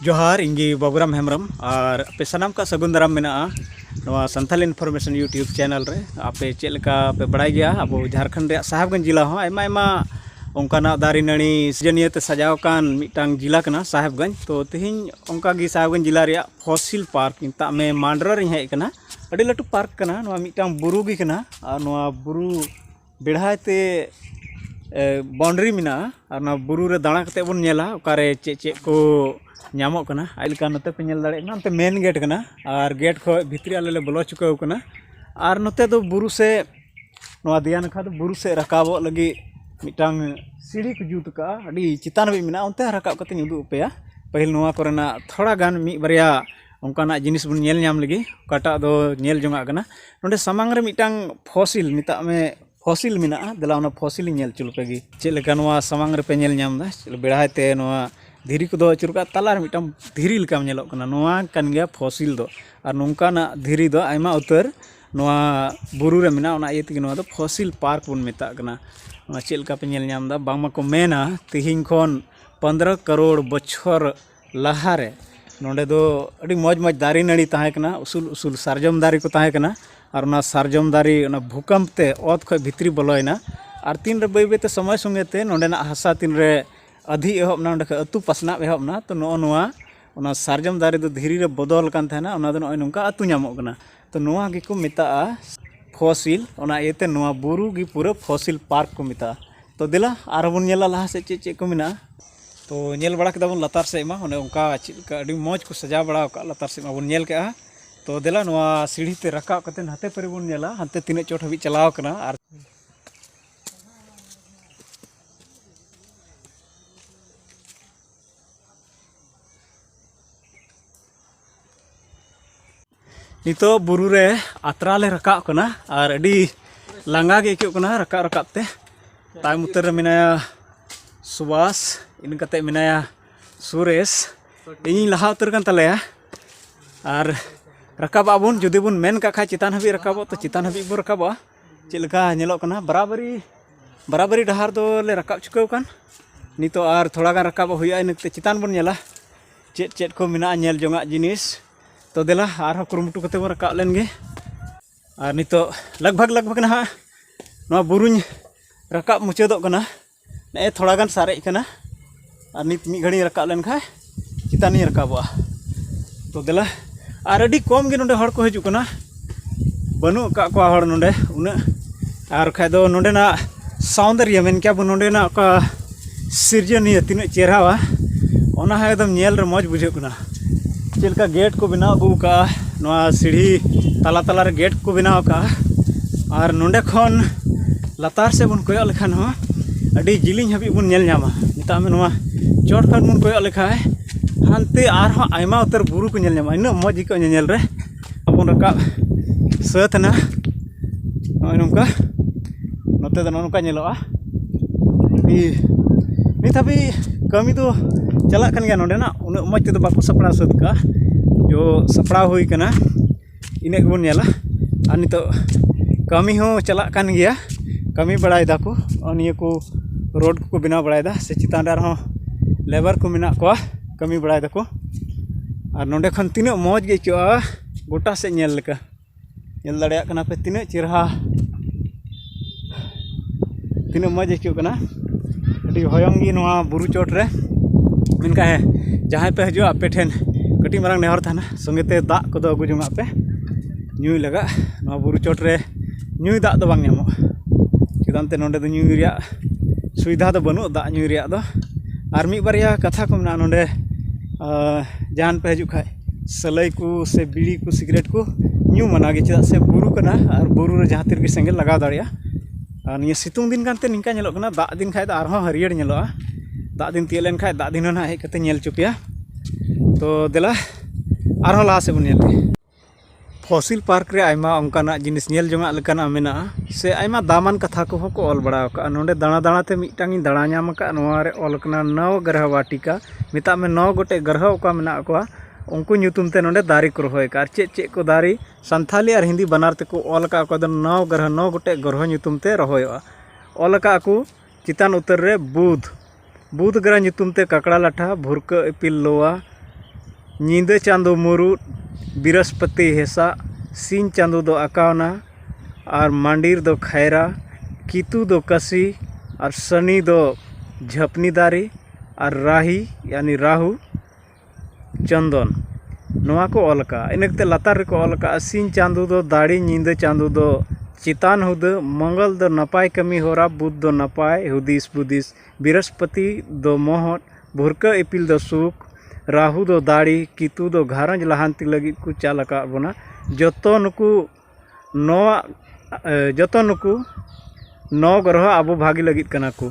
जोहार इंगी बगुराम हेमरम और पे सनाम का सगुन दाराम मेना नवा संथाल इनफॉर्मेशन यूट्यूब चैनल रे आपे चेलका पे बड़ाई गया अब झारखंड रे साहेबगंज जिला हो आयमा आयमा ओंकाना दारी नाड़ी सीजनियते सजाव कान मिटांग जिला कना साहेबगंज तो तेहिं ओंका गी साहेबगंज जिला रे फॉसिल पार्क इंता में मांडरा रे हेज कना अडी लटू पार्क कना नवा मिटांग बुरु गी कना और नवा बुरु बेढ़ाते बाउंड्री मिना और नवा बुरु रे दाणा कते बन नेला ओकारे चे चे को नामों कना आइलका नते पे नेल दाड़े नते मेन गेट कना और गेट खो भितरी आले ले बोलो चुकाव कना और नते दो बुरु से नवा दिया नखा दो बुरु से रकाबो लगी मिटांग सीढ़ी को जुत का अडी चितान भी मिना उनते रकाब कते उदू पेया पहिल नवा कोरेना थोड़ा गान मी बरिया ओंकाना जिनिस बन नेल नाम लगी काटा दो नेल जोंगा कना नोंडे सामांग रे मिटांग फॉसिल मिता में फॉसिल मिना दला ओना फॉसिल नेल चुलपेगी चे लेका नवा सामांग रे पे नेल नाम दा बेड़ाते नवा धीरी को चुरका तलार मिटाम धीरी लेकाम नेलोग कना नवा कान गया फॉसिल दो और नोंकाना धीरी दो आयमा उतर नवा बुरु रे मिना ओना इयेति नवा दो फॉसिल पार्क बन मेता कना ओना चे लेका पे नेल नाम दा बांगमा को मेना तिहिं खोन 15 करोड़ बछर लहारे नोंडे दो अडी मौज मौज दारी नाड़ी ताहे कना उसूल उसूल सारजम दारी को ताहे कना और ना सारजम दारी ओना भूकंप ते ओत खय भितरी बोलोयना और तीन रे बै बैते समय संगेते नोंडेना हासा तीन रे अधि एहबना ओंडे अतु पसना एहबना तो नोआ ओना सारजम दारी दो धीरी रे बदल कान थाना ओना दो नोय नोंका अतु नामोग कना तो नोआ गी को मेता फॉसिल ओना इयेते नोआ बुरु गी पूरा फॉसिल पार्क को मेता तो दिला आर बन नेला लहा से चे को मिना तो नेल बड़ा केदा बन लतार से मा ओने ओंका चिलका अडी मौज को सजा बड़ा का लतार से मा बन नेल के तो दिला नोआ सीढ़ी ते रकाब कते हाते परे बन नेला हाते तीने चोट हबी चलाव कना और नितो बुरु रे आत्रा ले रकाब कना और अडी लांगा गे आइको कना रकाब रकाब ते तायम उतर रे मिनाया सुभाष इन कते मिनाया सुरेश इन लहा उतर कन तलेया और रकाब आबुन जुदी बुन मेन का खा चितान हबी रकाबो तो चितान हबी बो रकाबो चेलका नेलो कना बराबरी डहार दो ले रकाब चुकाव कान नितो और थोड़ा गान रकाब हुया इनते चितान बन नेला चेट चेट को मिना नेल जोंगा जिनिस तो दिला आर कुरुमुटु कते बन रकाब लेन गे और नितो लगभग ना नवा बुरुñ रकाब मुचादोग कना ने थोड़ा गान सारे कना और नित मी घड़ी रकाब लेन खाय चितानी रकाबो तो दिला और अडी कम गे नोंडे हड़ को हजू कना बनु का को हड़ नोंडे उना और खाय दो नोंडे ना सौंदर्य मेन क्या बु नोंडे ना का सिरजनीय तिन चेहरावा ओना है एकदम नेल रे मौज बुझे कना चेलका गेट को बनाव अगू का नवा सीढ़ी तला तला रे गेट को बनाव का और नोंडे खन लतार से बन कोयो लेखान हो अडी जिलिंग हबी बन नेल नामा निता में नवा चोट खन बन कोयो लेखाय हानते आर हो आयमा उतर बुरु को नेल नामा इना मौज को नेल रे अपन रकाब सतना नय नोंका नोते दो नोंका नेलोआ नित हबी कमी तो चला कन गया नोंडे ना उन मौज ते बाको सपड़ा सद का जो सपड़ा हुई कना इने बन नेला और नितो कमी हो चला कन गया कमी बड़ाई दाको और निया को रोड को बनाव बड़ाई दा से चितान रे हो लेबर को मिना को कमी बड़ाई दाको और नोंडे खन तिना मौज गे चो गोटा से नेल लेका नेल दाड़िया कना पे तिना चिरहा तिना मौज चो कना अडी होयंगी नवा बुरु चोट रे मिनका है जहाँ पे हजू आपे ठेन कटी मारंग नेहर थाना संगेते दा को अगू जोंगा पे ᱧᱩᱭ लगा नवा बुरु चोट रे ᱧᱩᱭ दा दो बांग ᱧᱟᱢᱚᱜ चिदानते नोंडे दो ᱧᱩᱭ रिया सुविधा दो बनु दा ᱧᱩᱭ रिया दो और मिद बारिया कथा को मेना नोंडे जहान पे हजू खाय सलाई को से बीड़ी को सिगरेट को ᱧᱩ मना गे चेदा से बुरु कना और बुरु रे जहाँ तीर गे सेंगेल लगा दाड़िया और निया सितुंग दिन कानते निंका नेलोग कना दा दिन खाय दा आरहों हरियर नेलोआ दा दिन तिय लेन खाय दा दिन ना हेज कते नेल चुपिया तो दिला आरहों लहा से बन नेल फॉसिल पार्क रे आयमा ओंकाना जिनिस नेल जोंगा लेकाना मेना से आयमा दामान कथा को को ऑल बड़ा का नोंडे दाणा दाणा ते मिटांग दाणा नाम का नोआ रे ऑल कना 9 ग्रह वाटिका मिता में 9 गोटे ग्रह ओका मेना को उनको ᱧᱩᱛᱩᱢ ᱛᱮ ᱱᱚᱰᱮ ᱫᱟᱨᱮ ᱠᱚ ᱨᱚᱦᱚᱭ ᱠᱟᱜᱼᱟ ᱟᱨ ᱪᱮᱫ ᱪᱮᱫ ᱠᱚ ᱫᱟᱨᱮ ᱥᱟᱱᱛᱷᱟᱞᱤ ᱟᱨ ᱦᱤᱱᱫᱤ ᱵᱟᱱᱟᱨ ᱛᱮᱠᱚ ᱚᱞ ᱠᱟᱜᱼᱟ ᱚᱠᱟ ᱫᱚ 9 ᱜᱨᱚᱦ 9 ᱜᱚᱴᱮᱡ ᱜᱨᱚᱦ ᱧᱩᱛᱩᱢ ᱛᱮ ᱨᱚᱦᱚᱭᱚᱜᱼᱟ ᱚᱞ ᱠᱟᱜᱼᱟ ᱠᱚ ᱪᱮᱛᱟᱱ ᱩᱛᱟᱹᱨ ᱨᱮ बुध ग्रह ᱧᱩᱛᱩᱢ ᱛᱮ ᱠᱟᱠᱲᱟ ᱞᱟᱴᱷᱟ ᱵᱷᱩᱨᱠᱟᱹ ᱤᱯᱤᱞ ᱞᱚᱣᱟ ᱧᱤᱫᱟᱹ ᱪᱟᱸᱫᱳ ᱢᱩᱨᱩᱫ, ᱵᱤᱨᱟᱥᱯᱚᱛᱤ ᱦᱮᱸᱥᱟᱜ, ᱥᱤᱧ ᱪᱟᱸᱫᱳ ᱫᱚ ᱟᱠᱟᱣᱱᱟ और मांडीर दो खैरा, कीतू दो कसी और शनि दो झपनी दारी और राही यानी राहु चंदन नवा को ऑलका इनकते लातार को ऑलका सिंह चांदू दो दाड़ी नींद चांदू दो चितान हुद, मंगल दो नपाय कमी होरा, बुध दो नपाय हुदिस बुदिस, बृहस्पति दो मोहट, भुरका इपिल दो सुख, राहु दो दाड़ी, कीतू दो घारंज लहांती लगी को चालका बना जतो नुकु नौ ग्रह आबो भागी लगित कना को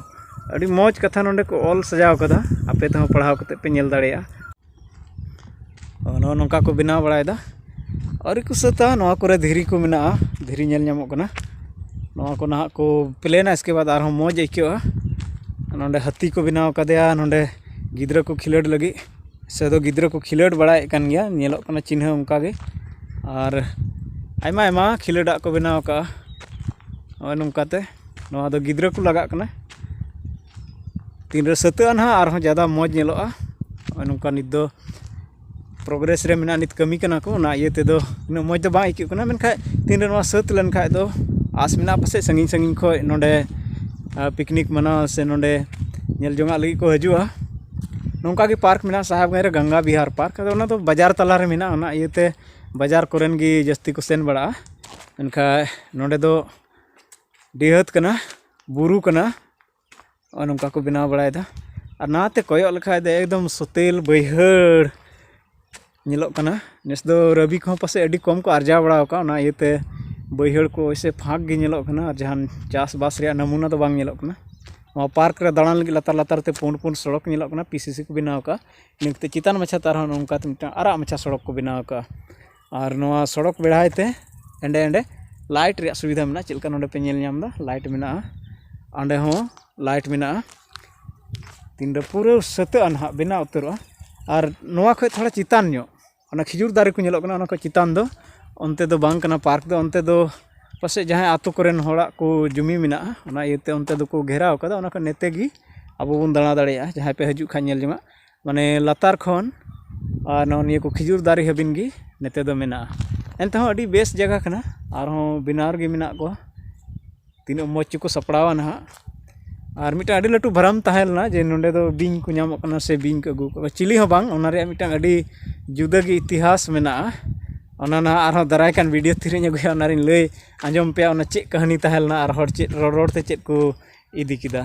अड़ी मौज कथा नोंडे को ऑल सजाव कदा आपे तो पढ़ाव कते पे नेल दाड़ेया नोंका को बनाव बड़ायदा और को सता नवा करे धीरी को मेना धीरी नेल ᱧᱟᱢᱚᱜ कना नवा को ना को प्लेना इसके बाद आर मौज आइकेवा नोंडे हाथी को बनाव कदेया नोंडे गिद्रा को खिलड़ लगी से दो गिद्रा को खिलड़ बड़ाय कन गया नेलोक कना चिन्ह उनका गे और आयमा आयमा खिलड़ा को बनाव का और नोंकाते नवा दो गिद्रा को लगा कना तीन रे सता ना और ज़्यादा मौज नेलोआ और नोंका नित दो प्रोग्रेस रे मेना नित कमी कना को ना ये तेदो इन मौज दो बा आइक कना मेनखा तीन रे नवा सत लेन खाय दो आस मेना पासे संगिन संगिन खो नोंडे पिकनिक मनाव से नोंडे नेल जोंगा लगी को हजुआ नोंका के पार्क मेना साहेबगंज रे गंगा विहार पार्क अदो ना तो बाजार तला रे मेना ना इयते बाजार कोरेन गी जस्ती को सेन बड़ा मेनखा नोंडे दो डिहत कना बुरु कना और नोंका को बनाव बड़ायदा और नाते कोयो लखा दे एकदम सुतेल बैहड़ नेलोक कना नेस दो रवि को पासे अडी कम को अर्जा बड़ा का ना इयते बैहड़ को ऐसे फाक गे नेलोक कना और जहान चास बास रे नमूना तो बांग नेलोक कना वहाँ पार्क रे दाड़ान लगी लतार लतार ते पुंड पुंड सड़क नेलोक कना पीसीसी को बनाव का निकते चितान मछा तार नोंका ते मिटा आरा मछा सड़क को बनाव का और नवा सड़क बेड़ायते एंडे एंडे लाइट रे सुविधा मेना चलका नोंडे पे नेल ᱧᱟᱢदा लाइट मेना अंडे हो लाइट मेना तीन रे पूरा सते अनहा बना उतरवा और नवा खय थोड़ा चितान ᱧᱚᱜ ओना खिजुर दारे को नेलोक कना ओना को चितान दो ओनते दो बांग कना पार्क दो ओनते दो पासे जहां आतो कोरेन होड़ा को जुमी मेना ओना इते ओनते दो को घेराव कदा ओना को नेते गी आबो बुन दाणा दाड़ेया जहां पे हजू खा नेल जमा माने लतार खन और ननिया को खिजुर दारे हबिन गी नेते दो मेना एनते हो अडी बेस जगह कना और हो बिनार गे मेना को तीन मौज को सपड़ावा ना और मिटा अडी लटू भरम ताहेलना जे नोंडे दो बिंग को ᱧᱟᱢᱚᱜ कना से बिंग को अगू चिली हो बांग ओना रे मिटा अडी जुदा गे इतिहास मेना ओना ना आर दाराय कान वीडियो थिरेñ अगुया ओना रिन लay आंजम पे ओना चेक कहानी ताहेलना और हर चेक रोड ते चेक को इदी किदा।